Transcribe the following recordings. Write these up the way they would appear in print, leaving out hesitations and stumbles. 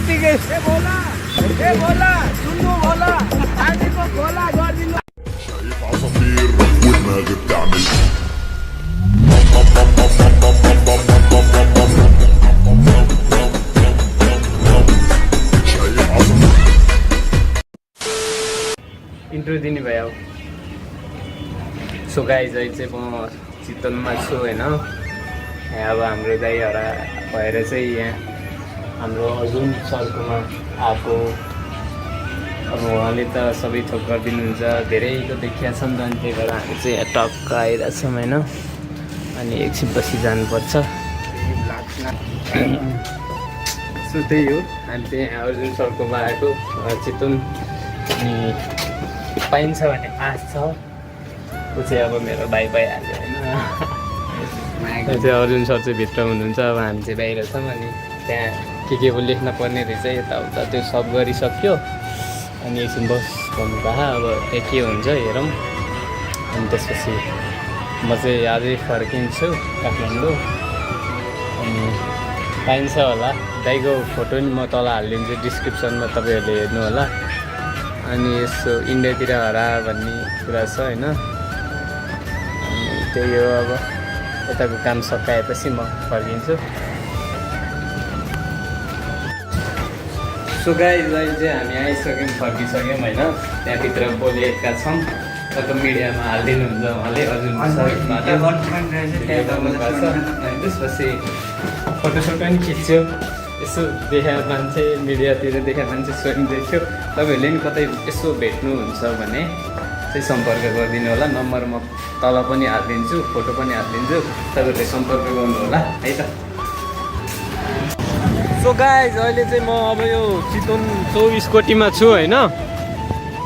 यतिकै ودماغي بتعمل شايف عظمة इन्ट्रो दिने भयो अब सो गाइज अहिले चाहिँ म चितवनमा छु होइन यहाँ अब हाम्रो दाइहरा भएर चाहिँ यहाँ हाम्रो अर्जुन सरकोमा आएको अब उहाँले त सबै थोक गरिदिनुहुन्छ धेरैको देखिया छ नि त अनि त्यही भएर हामी चाहिँ यहाँ टक्क आइरहेछौँ होइन अनि एकछिन पछि जानुपर्छ सो त्यही हो हामी चाहिँ यहाँ अर्जुन सरकोमा आएको चितवन अनि पाइन्छ भन्ने आश छ ऊ चाहिँ अब मेरो भाइ भइहाल्यो होइन त्यो चाहिँ अर्जुन सर चाहिँ भित्र हुनुहुन्छ अब हामी चाहिँ बाहिर छौँ अनि त्यहाँ के को लेख्न पर्ने रहेछ यताउता त्यो सब गरिसक्यो अनि एकछिन बस भन्नुभयो अब त्यहाँ के हुन्छ हेरौँ अनि त्यसपछि म चाहिँ आजै फर्किन्छु काठमाडौँ अनि पाइन्छ होला दाइको फोटो नि म तल हालिदिन्छु डिस्क्रिप्सनमा तपाईँहरूले हेर्नु होला अनि यसो इन्डियातिर हरा भन्ने कुरा छ होइन अनि त्यही हो अब यताको काम सकाएपछि म फर्किन्छु सो गाइज अहिले चाहिँ हामी आइसक्यौँ फर्किसक्यौँ होइन त्यहाँभित्र बोलिएका छौँ तर मिडियामा हालिदिनुहुन्छ उहाँले अर्जुन अनि त्यसपछि फोटोसोटो पनि खिच्यो यसो देखा मान्छे मिडियातिर देखा मान्छे स्वयं देख्यो तपाईँहरूले नि कतै यसो भेट्नुहुन्छ भने चाहिँ सम्पर्क गरिदिनु होला नम्बर म तल पनि हालिदिन्छु फोटो पनि हालिदिन्छु तपाईँहरूले सम्पर्क गर्नु होला है त सो गाइज अहिले चाहिँ म अब यो चितवन 24 कोटीमा छु होइन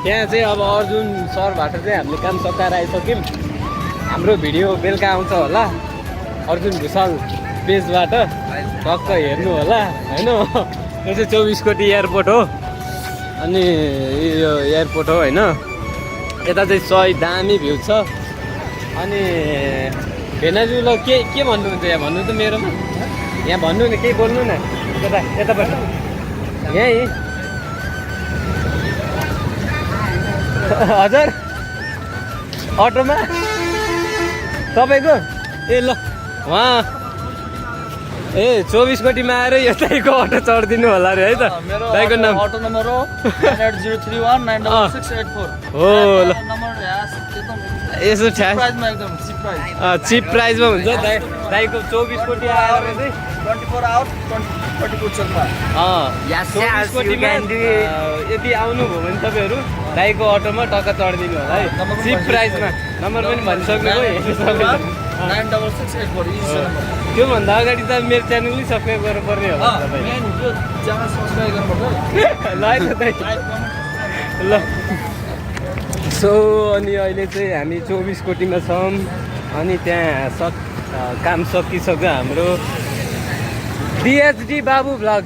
त्यहाँ चाहिँ अब अर्जुन सरबाट चाहिँ हामीले काम सकाएर आइसक्यौँ हाम्रो भिडियो बेलुका आउँछ होला अर्जुन भुषाल पेजबाट टक्क हेर्नु होला होइन यो चाहिँ 24 कोटी एयरपोर्ट हो अनि यो एयरपोर्ट हो होइन यता चाहिँ सही दामी भ्यू छ अनि भेनाजु ल के भन्नुहुन्छ यहाँ भन्नु त मेरोमा यहाँ भन्नु न केही बोल्नु न यताबाट यहीँ हजुर अटोमा तपाईँको ए ल उहाँ ए 24 कोटीमा आएर यो दाइको अटो चढिदिनु होला अरे है त दाइको नाम अटो नम्बर हो 90319684 हो ल नम्बर यसो ठ्याक प्राइसमा एकदम चिप प्राइसमा हुन्छ दाइको 24 कोटी आएर चाहिँ 24 आवर 20 पुच्चरमा 24 कोटीमा यदि आउनुभयो भने तपाईँहरू दाइको अटोमा टक्क चढिदिनु होला है चिप प्राइसमा नम्बर पनि भनिसक्नुभयो हेर्नु सक्नुहुन्छ 9684 त्योभन्दा अगाडि त मेरो च्यानल नै सब्सक्राइब गर्नुपर्ने होला ल सो अनि अहिले चाहिँ हामी 24 कोटीमा छौँ अनि त्यहाँ काम सकिसक्यो हाम्रो डिएचडी बाबु भ्लग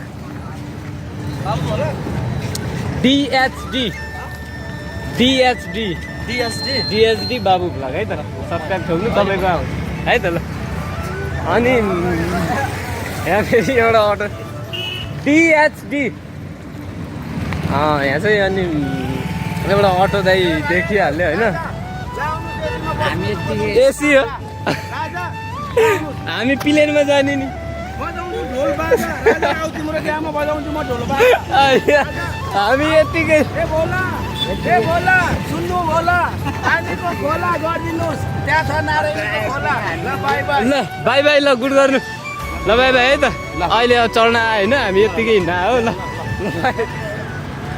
डिएचडी बाबु भ्लग है त सब्सक्राइब ठोक्नु तपाईँको है त ल अनि यहाँ फेरि एउटा अटो डिएचडी यहाँ चाहिँ अनि एउटा अटो दाइ देखिहाल्यो होइन एसी हो हामी प्लेनमा जाने नि हामी यतिकै ल बाई बाई ल गुड गर्नु ल बाई बाई है त अहिले चढ्न आयो होइन हामी यतिकै हिँड्न आयो ल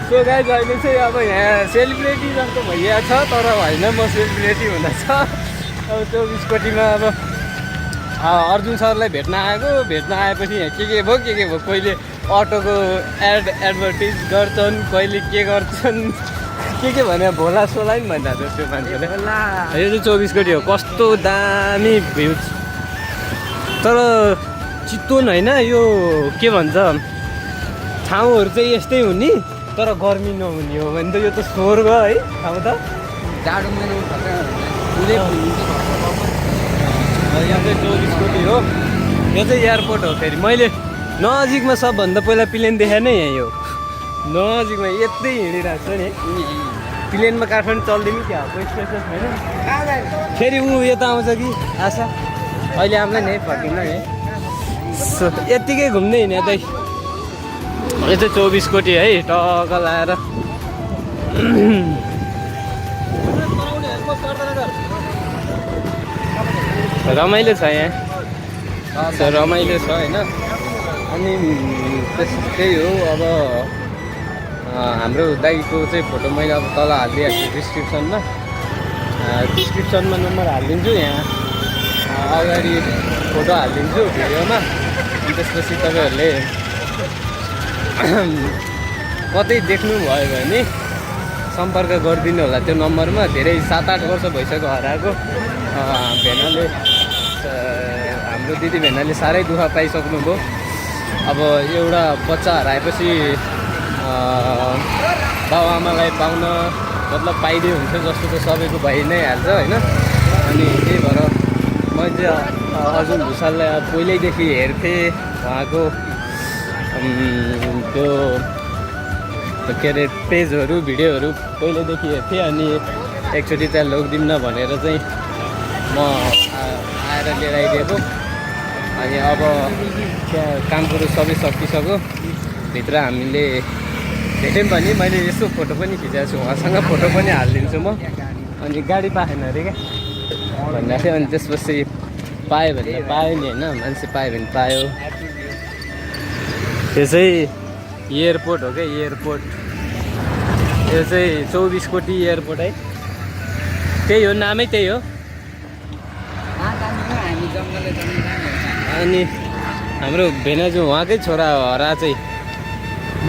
सो गाइज अहिले चाहिँ अब यहाँ सेलिब्रेटी जस्तो भइरहेको छ तर होइन म सेलिब्रेटी हुँदा छ अब 24 कोटीमा अब अर्जुन सरलाई भेट्न आएपछि यहाँ के भयो कहिले अटोको एडभर्टिज गर्छन् कहिले के गर्छन् के भने भोला सोला नि भनिरहेको त्यो मान्छेले यो चाहिँ 24 कोटी हो कस्तो दामी भ्यू तर चितवन होइन यो के भन्छ ठाउँहरू चाहिँ यस्तै हुने तर गर्मी नहुने हो भने त यो त स्वर्ग है ठाउँ त जाडो महिना यहाँ चाहिँ 24 कोटी हो यो चाहिँ एयरपोर्ट हो फेरि मैले नजिकमा सबभन्दा पहिला प्लेन देखा नै यहीँ हो नजिकमा यतै हिँडिरहेको छ नि प्लेनमा काठमाडौँ चल्दिने क्या हो स्टेसन होइन फेरि ऊ यता आउँछ कि आशा अहिले आउँदैन है फर्किँदैन है यत्तिकै घुम्दै हिँड्ने यतै यो चाहिँ 24 कोटी है टक्क लाएर रमाइलो छ यहाँ रमाइलो छ होइन अनि त्यही हो अब हाम्रो दाइको चाहिँ फोटो मैले अब तल हालिदिइहाल्छु डिस्क्रिप्सनमा नम्बर हालिदिन्छु यहाँ अगाडि फोटो हालिदिन्छु भिडियोमा अनि त्यसपछि तपाईँहरूले कतै देख्नुभयो भने सम्पर्क गरिदिनु होला त्यो नम्बरमा धेरै 7-8 वर्ष भइसक्यो हराएको भेनाले हाम्रो दिदी भेनाले साह्रै दुःख पाइसक्नुभयो अब एउटा बच्चा हराएपछि बाबुआमालाई पाउन मतलब पाइदियो हुन्छ जस्तो त सबैको भइ नै हाल्छ होइन अनि त्यही भएर मैले चाहिँ अर्जुन भुषाललाई अब पहिल्यैदेखि हेर्थेँ उहाँको त्यो के अरे पेजहरू भिडियोहरू पहिल्यैदेखि हेर्थेँ अनि एकचोटि त्यहाँ लगिदिउँ न भनेर चाहिँ म आएर लिएर आइदिएको अनि अब त्यहाँ काम कुरो सबै सकिसक्यो भित्र हामीले भेट्यौँ भने मैले यस्तो फोटो पनि खिचेको छु उहाँसँग फोटो पनि हालिदिन्छु म अनि गाडी पाएन अरे क्या भन्दा थियो अनि त्यसपछि पायो भने पायो नि होइन मान्छे पायो भने पायो यो चाहिँ एयरपोर्ट हो क्या एयरपोर्ट यो चाहिँ 24 कोटी एयरपोर्ट है त्यही हो नामै त्यही हो अनि हाम्रो भेनाजु उहाँकै छोरा हरा चाहिँ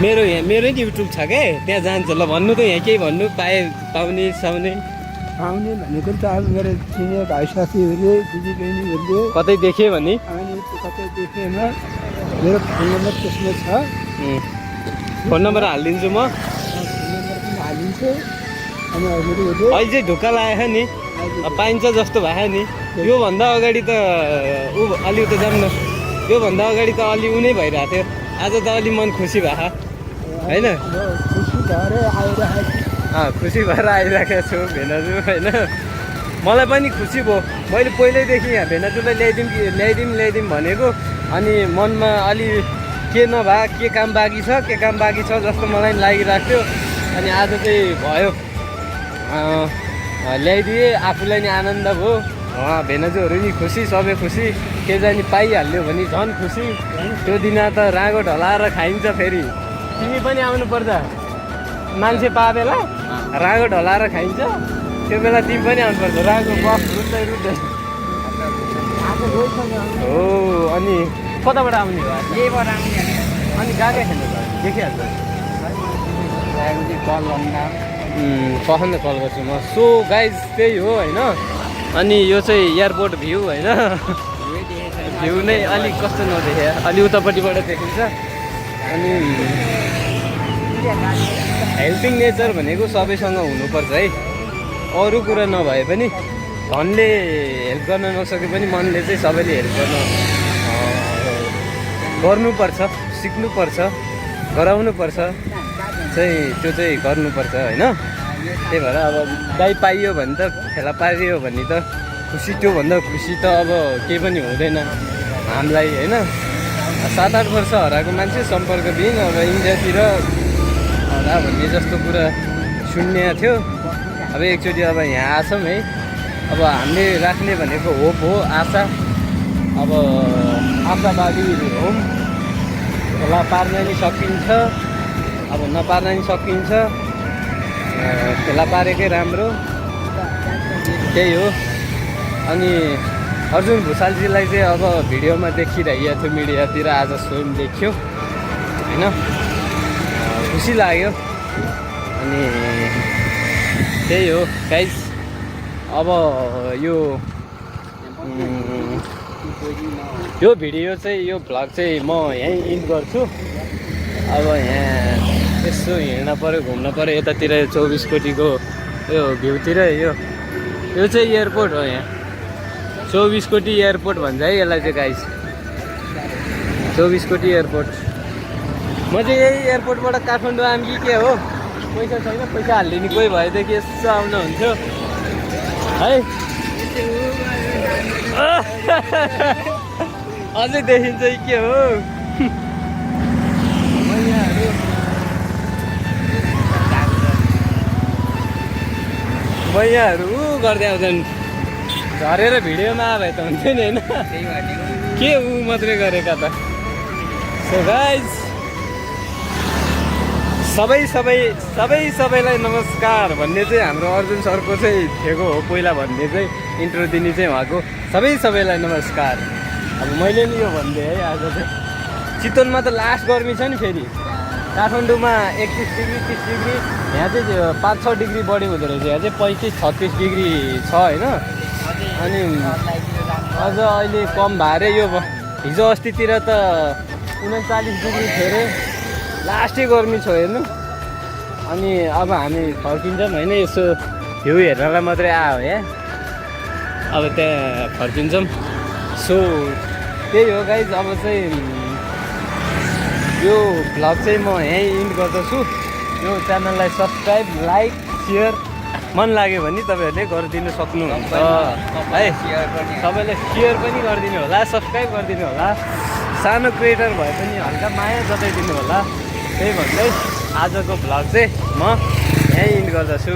मेरो नि युट्युब छ क्या त्यहाँ जान्छ ल भन्नु त यहाँ केही भन्नु पाउने साउने आउने भनेको त अब मेरो चिने भाइ साथीहरूले दिदीबहिनीहरूले कतै देख्यो भने अनि कतै देखेमा मेरो फोन नम्बर त्यसमा छ फोन नम्बर हालिदिन्छु म फोन नम्बर पनि हालिदिन्छु अनि हजुरहरूले अहिले चाहिँ ढुक्का लागेको नि पाइन्छ जस्तो भयो नि योभन्दा अगाडि त ऊ अलि त जाऊँ न योभन्दा अगाडि त अलि ऊ नै भइरहेको थियो आज त अलि मन खुसी भयो होइन खुसी भएर आइरहेको खुसी भएर आइरहेको छु भेनाजु होइन मलाई पनि खुसी भयो मैले पहिल्यैदेखि यहाँ भेनाजुलाई ल्याइदिउँ भनेको अनि मनमा अलि के नभए के काम बाँकी छ जस्तो मलाई लागिरहेको थियो अनि आज चाहिँ भयो ल्याइदिएँ आफूलाई नि आनन्द भयो भेनाजुहरू नि खुसी सबै खुसी के जानी पाइहाल्यो भने झन् खुसी त्यो दिन त रागो ढलाएर खाइन्छ फेरि तिमी पनि आउनुपर्छ मान्छे पा बेला रागो ढलाएर खाइन्छ त्यो बेला तिमी पनि आउनुपर्छ रागो बफ रुच्दै हो अनि कताबाट आउने हो यहीबाट आउने अनि गएकै छैन त देखिहाल्छ पखन्दै कल गर्छु म सो गाइज त्यही हो होइन अनि यो चाहिँ एयरपोर्ट भ्यू होइन भ्यू नै अलिक कस्तो नदेखे अलि उतापट्टिबाट देखिन्छ अनि हेल्पिङ नेचर भनेको सबैसँग हुनुपर्छ है अरू कुरा नभए पनि धनले हेल्प गर्न नसके पनि मनले चाहिँ सबैले हेल्प गर्नुपर्छ सिक्नुपर्छ गराउनुपर्छ चाहिँ त्यो चाहिँ गर्नुपर्छ होइन त्यही भएर अब दाइ पाइयो भने त फेला पारियो भने त खुसी त्योभन्दा खुसी त अब केही पनि हुँदैन हामीलाई होइन 7-8 वर्ष हराएको मान्छे सम्पर्कविहीन अब इन्डियातिर हरा भन्ने जस्तो कुरा सुन्ने थियो अब एकचोटि अब यहाँ आछौँ है अब हामीले राख्ने भनेको होप हो आशा अब आशावादी हौँ फेला पार्न नि सकिन्छ अब नपार्न नि सकिन्छ फेला पारेकै राम्रो त्यही हो अनि अर्जुन भुषालजीलाई चाहिँ अब भिडियोमा देखिरहेको थियो मिडियातिर आज स्वयं देखियो होइन खुसी लाग्यो अनि त्यही हो गाइज अब यो भिडियो चाहिँ यो भ्लग चाहिँ म यहीँ इन्ड गर्छु अब यहाँ यसो हिँड्न पऱ्यो घुम्न पऱ्यो यतातिर 24 कोटीको यो भ्यूतिर यो चाहिँ एयरपोर्ट हो यहाँ 24 कोटी एयरपोर्ट भन्छ है यसलाई चाहिँ गाइस 24 कोटी एयरपोर्ट। म चाहिँ यही एयरपोर्टबाट काठमाडौँ आऊँ कि के हो, पैसा छैन, पैसा हालिदिने कोही भएदेखि यसो आउनु हुन्थ्यो है। अझै देखिन्छ कि के हो। मैयाहरू गर्दै आउँछन्, झरेर भिडियोमा आए भए त हुन्थ्यो नि होइन, के ऊ मात्रै गरेका त। सो गाइज सबैलाई नमस्कार भन्ने चाहिँ हाम्रो अर्जुन सरको चाहिँ थिएको हो पहिला भन्ने चाहिँ इन्ट्रो दिने चाहिँ उहाँको। सबैलाई नमस्कार। अब मैले नि यो भनिदिएँ है। आज चाहिँ चितवनमा त लास्ट गर्मी छ नि, फेरि काठमाडौँमा 31 डिग्री 30 डिग्री, यहाँ चाहिँ 5-6 डिग्री बढी हुँदो रहेछ। यहाँ चाहिँ 35-36 डिग्री छ होइन। अनि अझ अहिले कम भएर यो हिजो अस्तितिर त 39 डिग्री थियो अरे, लास्टै गर्मी छ हेर्नु। अनि अब हामी फर्किन्छौँ होइन, यसो भ्यू हेर्नलाई मात्रै आयो है, अब त्यहाँ फर्किन्छौँ। सो त्यही हो गाइज। अब चाहिँ यो भ्लग चाहिँ म यहीँ इन्ड गर्दछु। यो च्यानललाई सब्सक्राइब, लाइक, सेयर मन लाग्यो भने तपाईँहरूले गरिदिनु सक्नुहुन्छ है। तपाईँले सेयर पनि गरिदिनु होला, सब्सक्राइब गरिदिनु होला, सानो क्रिएटर भए पनि हल्का माया जताइदिनु होला। त्यही भन्दै आजको भ्लग चाहिँ म यहीँ इन्ड गर्दछु।